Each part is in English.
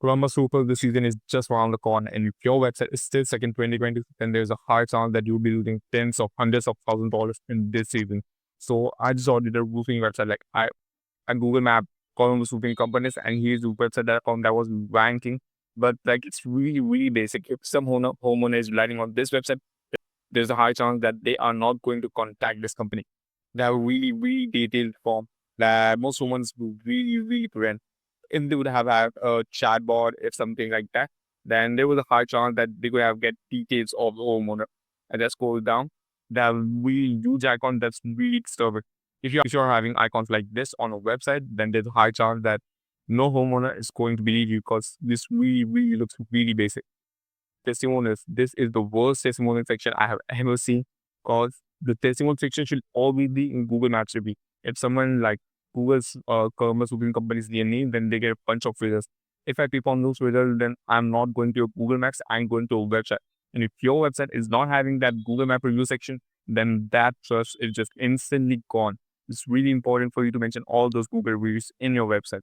Columbus Super this season is just around the corner, and if your website is still stuck in 2020, then there's a high chance that you'll be losing tens of hundreds of $1,000s in this season. So I just audited a roofing website, like I Google Map Columbus roofing companies, and here's the website that I found that was ranking. But like it's really, really basic. If some homeowner is relying on this website, there's a high chance that they are not going to contact this company. They have a really, really detailed form that most homeowners will really, really prevent. If they would have had a chatbot, if something like that, then there was a high chance that they could have get details of the homeowner. And just scroll down. They have really huge icon that's really disturbing. If you're having icons like this on a website, then there's a high chance that no homeowner is going to believe you because this really, really looks really basic. Testimonials. This is the worst testimonial section I have ever seen because the testimonial section should always be in Google Maps review. If someone like Google's Columbus Roofing company's their name, then they get a bunch of results. If I click on those results, then I'm not going to a Google Maps, I'm going to a website. And if your website is not having that Google Map review section, then that trust is just instantly gone. It's really important for you to mention all those Google reviews in your website.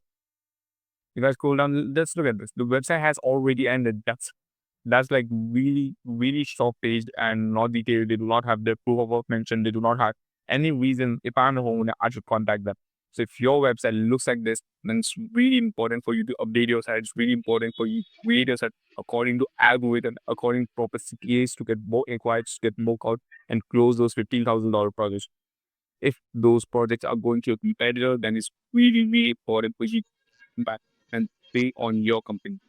You guys scroll down, let's look at this. The website has already ended. That's like really, really short paged and not detailed. They do not have their proof of work mentioned. They do not have any reason. If I'm the homeowner, I should contact them. So if your website looks like this, then it's really important for you to update your site. It's really important for you to create your site according to algorithm, according to proper CPAs to get more inquiries, to get more calls, and close those $15,000 projects. If those projects are going to a competitor, then it's really, really important for you to back and stay on your company.